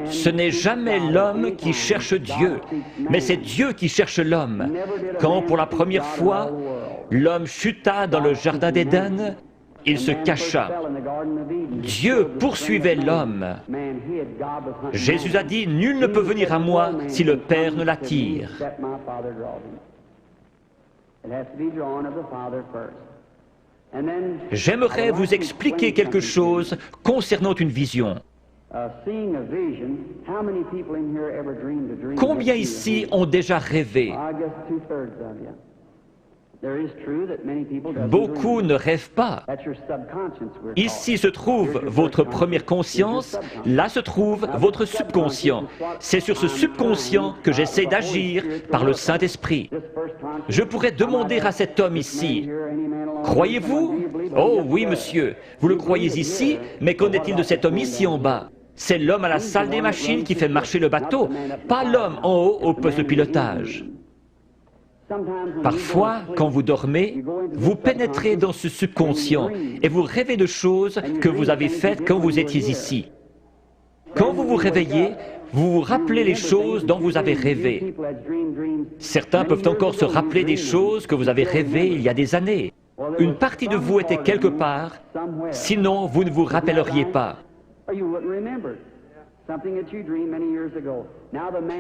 Ce n'est jamais l'homme qui cherche Dieu, mais c'est Dieu qui cherche l'homme. Quand pour la première fois, l'homme chuta dans le jardin d'Éden, il se cacha. Dieu poursuivait l'homme. Jésus a dit, « Nul ne peut venir à moi si le Père ne l'attire. » J'aimerais vous expliquer quelque chose concernant une vision. Combien ici ont déjà rêvé? Beaucoup ne rêvent pas. Ici se trouve votre première conscience, là se trouve votre subconscient. C'est sur ce subconscient que j'essaie d'agir par le Saint-Esprit. Je pourrais demander à cet homme ici, « Croyez-vous? » « Oh oui, monsieur, vous le croyez ici, mais qu'en est-il de cet homme ici en bas? C'est l'homme à la salle des machines qui fait marcher le bateau, pas l'homme en haut au poste de pilotage. » Parfois, quand vous dormez, vous pénétrez dans ce subconscient et vous rêvez de choses que vous avez faites quand vous étiez ici. Quand vous vous réveillez, vous vous rappelez les choses dont vous avez rêvé. Certains peuvent encore se rappeler des choses que vous avez rêvées il y a des années. Une partie de vous était quelque part, sinon vous ne vous rappelleriez pas.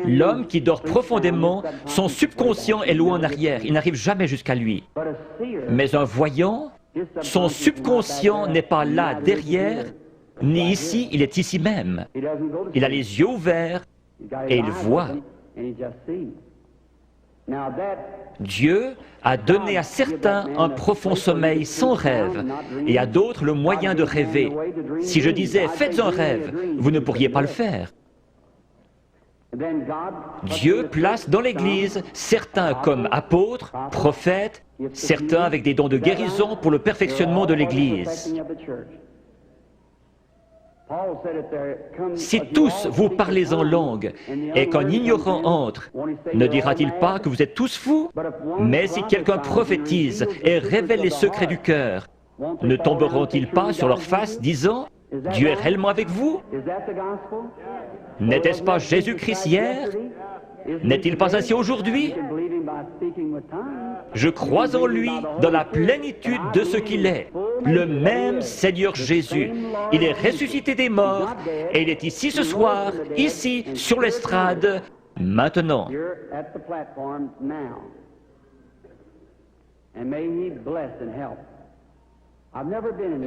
L'homme qui dort profondément, son subconscient est loin en arrière, il n'arrive jamais jusqu'à lui. Mais un voyant, son subconscient n'est pas là derrière, ni ici, il est ici même. Il a les yeux ouverts et il voit. Dieu a donné à certains un profond sommeil sans rêve et à d'autres le moyen de rêver. Si je disais « faites un rêve », vous ne pourriez pas le faire. Dieu place dans l'Église certains comme apôtres, prophètes, certains avec des dons de guérison pour le perfectionnement de l'Église. Si tous vous parlez en langue et qu'un ignorant entre, ne dira-t-il pas que vous êtes tous fous? Mais si quelqu'un prophétise et révèle les secrets du cœur, ne tomberont-ils pas sur leur face disant « Dieu est réellement avec vous » N'était-ce pas Jésus-Christ hier? N'est-il pas ainsi aujourd'hui? Je crois en lui dans la plénitude de ce qu'il est, le même Seigneur Jésus. Il est ressuscité des morts et il est ici ce soir, ici, sur l'estrade, maintenant.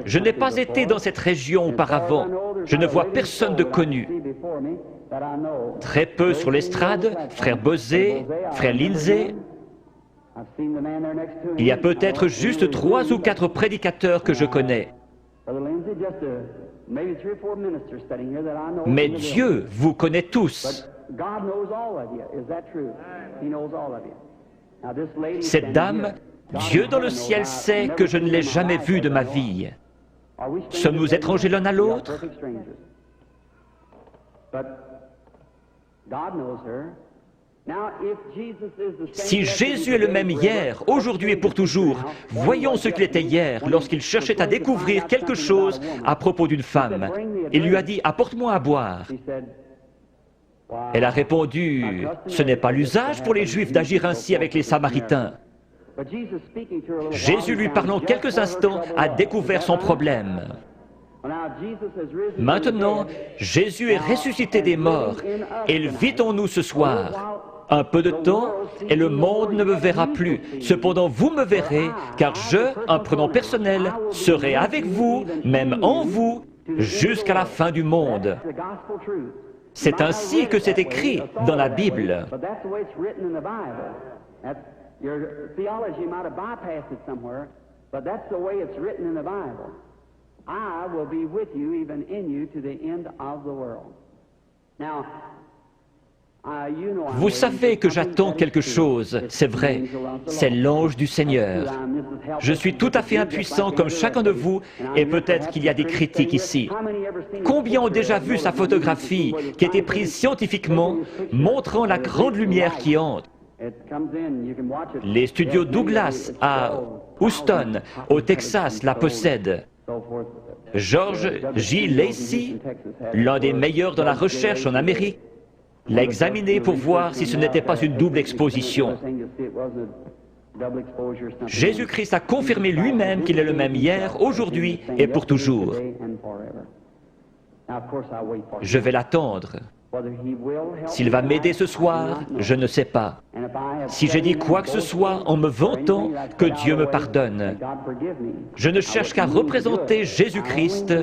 Je n'ai pas été dans cette région auparavant. Je ne vois personne de connu. Très peu sur l'estrade, frère Bosé, frère Lindsay. Il y a peut-être juste 3 ou 4 prédicateurs que je connais. Mais Dieu vous connaît tous. Cette dame, Dieu dans le ciel sait que je ne l'ai jamais vue de ma vie. Sommes-nous étrangers l'un à l'autre? Si Jésus est le même hier, aujourd'hui et pour toujours, voyons ce qu'il était hier lorsqu'il cherchait à découvrir quelque chose à propos d'une femme. Il lui a dit « Apporte-moi à boire ». Elle a répondu « Ce n'est pas l'usage pour les Juifs d'agir ainsi avec les Samaritains ». Jésus, lui parlant quelques instants, a découvert son problème. Maintenant, Jésus est ressuscité des morts et il vit en nous ce soir. Un peu de temps et le monde ne me verra plus. Cependant, vous me verrez, car je, un prénom personnel, serai avec vous, même en vous, jusqu'à la fin du monde. C'est ainsi que c'est écrit dans la Bible. Your theology might have bypassed it somewhere, but that's the way it's written in the Bible. I will be with you, even in you, to the end of the world. Now, vous savez que j'attends quelque chose, c'est vrai, c'est l'ange du Seigneur. Je suis tout à fait impuissant comme chacun de vous, et peut-être qu'il y a des critiques ici. Combien ont déjà vu sa photographie qui a été prise scientifiquement, montrant la grande lumière qui entre? Les studios Douglas à Houston, au Texas, la possèdent. George J. Lacey, l'un des meilleurs dans la recherche en Amérique, l'a examiné pour voir si ce n'était pas une double exposition. Jésus-Christ a confirmé lui-même qu'il est le même hier, aujourd'hui et pour toujours. Je vais l'attendre. S'il va m'aider ce soir, je ne sais pas. Si j'ai dit quoi que ce soit en me vantant, que Dieu me pardonne. Je ne cherche qu'à représenter Jésus-Christ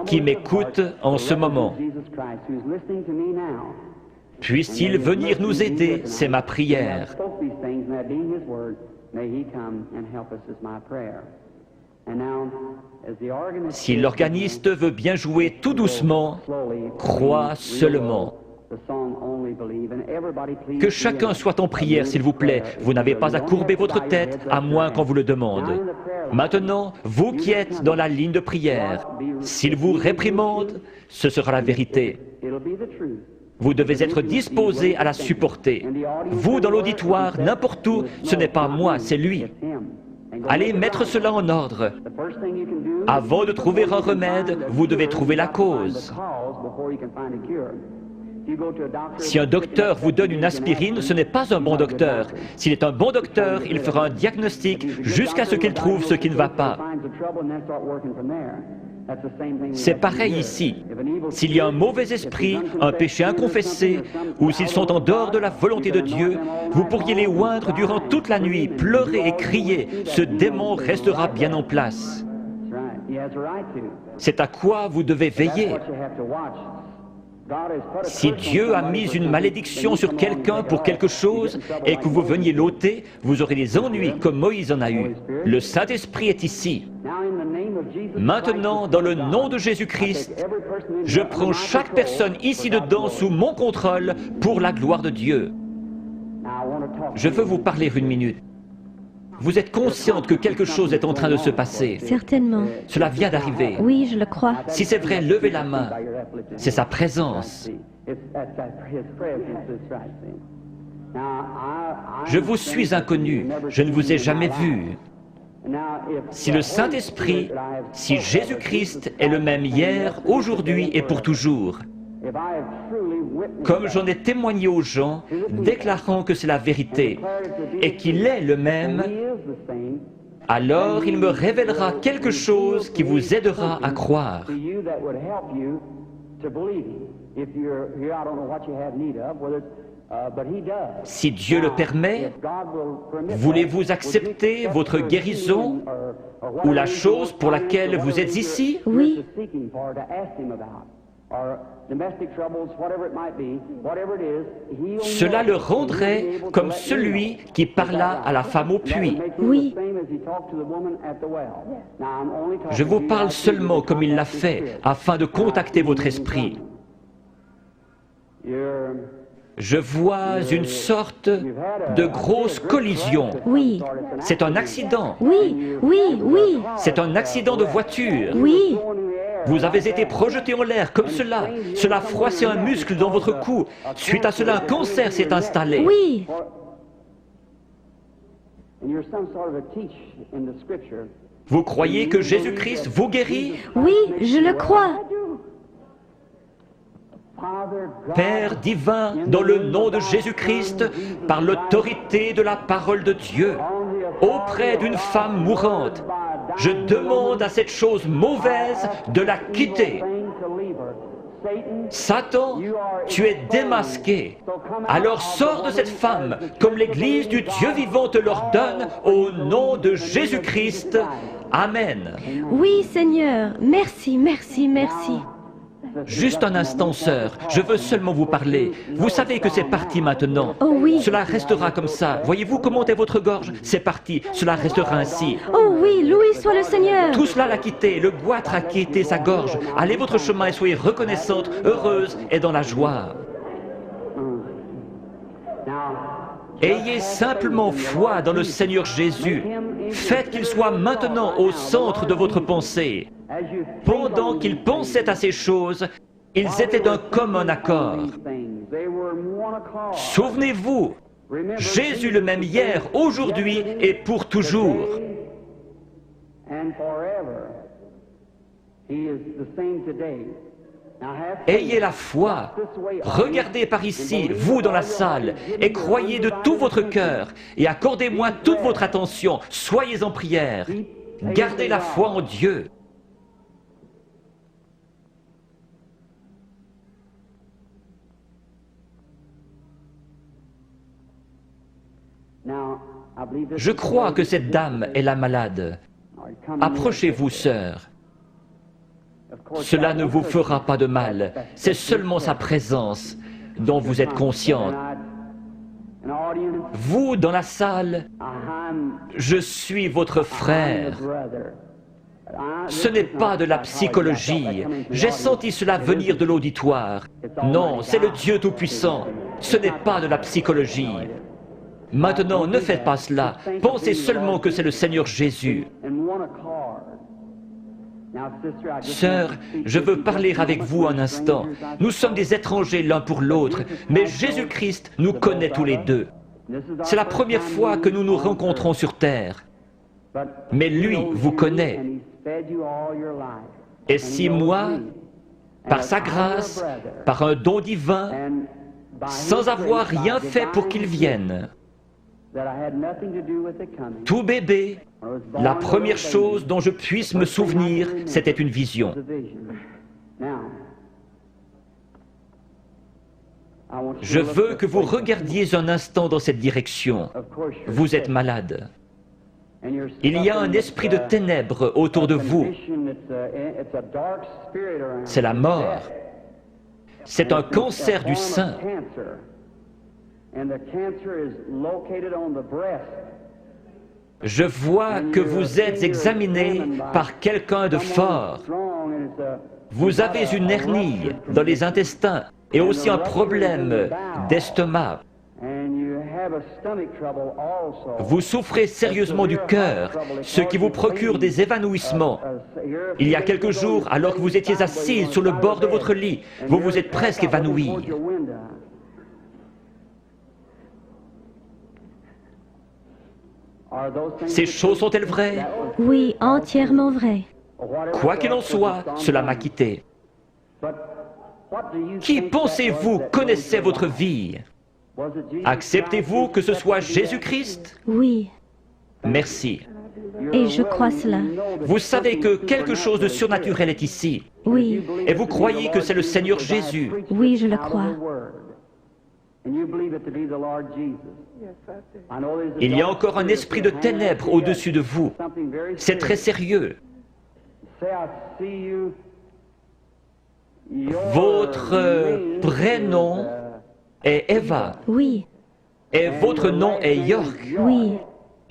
qui m'écoute en ce moment. Puisse-t-il venir nous aider, c'est ma prière. Si l'organiste veut bien jouer tout doucement, crois seulement. Que chacun soit en prière, s'il vous plaît. Vous n'avez pas à courber votre tête, à moins qu'on vous le demande. Maintenant, vous qui êtes dans la ligne de prière, s'il vous réprimande, ce sera la vérité. Vous devez être disposé à la supporter. Vous, dans l'auditoire, n'importe où, ce n'est pas moi, c'est lui. Allez mettre cela en ordre. Avant de trouver un remède, vous devez trouver la cause. Si un docteur vous donne une aspirine, ce n'est pas un bon docteur. S'il est un bon docteur, il fera un diagnostic jusqu'à ce qu'il trouve ce qui ne va pas. C'est pareil ici. S'il y a un mauvais esprit, un péché inconfessé, ou s'ils sont en dehors de la volonté de Dieu, vous pourriez les oindre durant toute la nuit, pleurer et crier. Ce démon restera bien en place. C'est à quoi vous devez veiller. Si Dieu a mis une malédiction sur quelqu'un pour quelque chose et que vous veniez l'ôter, vous aurez des ennuis comme Moïse en a eu. Le Saint-Esprit est ici. Maintenant, dans le nom de Jésus-Christ, je prends chaque personne ici dedans sous mon contrôle pour la gloire de Dieu. Je veux vous parler une minute. Vous êtes consciente que quelque chose est en train de se passer? Certainement. Cela vient d'arriver. Oui, je le crois. Si c'est vrai, levez la main. C'est sa présence. Je vous suis inconnu. Je ne vous ai jamais vu. Si le Saint-Esprit, si Jésus-Christ est le même hier, aujourd'hui et pour toujours, comme j'en ai témoigné aux gens, déclarant que c'est la vérité et qu'il est le même, alors il me révélera quelque chose qui vous aidera à croire. Si Dieu le permet, voulez-vous accepter votre guérison ou la chose pour laquelle vous êtes ici? Oui. Cela le rendrait comme celui qui parla à la femme au puits. Oui. Je vous parle seulement comme il l'a fait, afin de contacter votre esprit. Je vois une sorte de grosse collision. Oui. C'est un accident. Oui, oui, oui. C'est un accident de voiture. Oui. Vous avez été projeté en l'air comme cela. Cela a froissé un muscle dans votre cou. Suite à cela, un cancer s'est installé. Oui. Vous croyez que Jésus-Christ vous guérit? Oui, je le crois. Père divin, dans le nom de Jésus-Christ, par l'autorité de la parole de Dieu, auprès d'une femme mourante, je demande à cette chose mauvaise de la quitter. Satan, tu es démasqué. Alors sors de cette femme, comme l'Église du Dieu vivant te l'ordonne, au nom de Jésus-Christ. Amen. Oui, Seigneur. Merci, merci, merci. Juste un instant, sœur, je veux seulement vous parler. Vous savez que c'est parti maintenant. Oh oui. Cela restera comme ça. Voyez-vous comment est votre gorge? C'est parti, cela restera ainsi. Oh oui, loué soit le Seigneur. Tout cela l'a quitté, le goitre a quitté sa gorge. Allez votre chemin et soyez reconnaissante, heureuse et dans la joie. Ayez simplement foi dans le Seigneur Jésus. Faites qu'il soit maintenant au centre de votre pensée. Pendant qu'ils pensaient à ces choses, ils étaient d'un commun accord. Souvenez-vous, Jésus le même hier, aujourd'hui et pour toujours. Ayez la foi. Regardez par ici, vous dans la salle, et croyez de tout votre cœur, et accordez-moi toute votre attention. Soyez en prière. Gardez la foi en Dieu. Je crois que cette dame est la malade. Approchez-vous, sœur. Cela ne vous fera pas de mal. C'est seulement sa présence dont vous êtes consciente. Vous, dans la salle, je suis votre frère. Ce n'est pas de la psychologie. J'ai senti cela venir de l'auditoire. Non, c'est le Dieu Tout-Puissant. Ce n'est pas de la psychologie. Maintenant, ne faites pas cela. Pensez seulement que c'est le Seigneur Jésus. Sœur, je veux parler avec vous un instant. Nous sommes des étrangers l'un pour l'autre, mais Jésus-Christ nous connaît tous les deux. C'est la première fois que nous nous rencontrons sur terre. Mais lui vous connaît. Et si moi, par sa grâce, par un don divin, sans avoir rien fait pour qu'il vienne, tout bébé, la première chose dont je puisse me souvenir, c'était une vision. Je veux que vous regardiez un instant dans cette direction. Vous êtes malade. Il y a un esprit de ténèbres autour de vous. C'est la mort. C'est un cancer du sein. Je vois que vous êtes examiné par quelqu'un de fort. Vous avez une hernie dans les intestins et aussi un problème d'estomac. Vous souffrez sérieusement du cœur, ce qui vous procure des évanouissements. Il y a quelques jours, alors que vous étiez assise sur le bord de votre lit, vous vous êtes presque évanoui. Ces choses sont-elles vraies? Oui, entièrement vrai. Quoi qu'il en soit, cela m'a quitté. Qui pensez-vous connaissait votre vie? Acceptez-vous que ce soit Jésus-Christ? Oui, Merci. et je crois cela. Vous savez que quelque chose de surnaturel est ici. Oui, Et vous croyez que c'est le Seigneur Jésus. oui, je le crois. Il y a encore un esprit de ténèbres au-dessus de vous. C'est très sérieux. Votre prénom est Eva. Oui, Et votre nom est York. oui,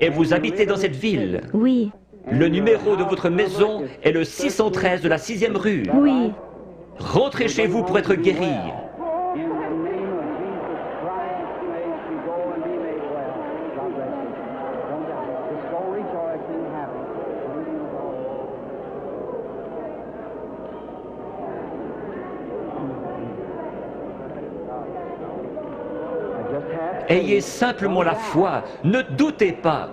Et vous habitez dans cette ville. oui, Le numéro de votre maison est le 613 de la 6e rue. oui. Rentrez chez vous pour être guéri. Ayez simplement la foi, ne doutez pas.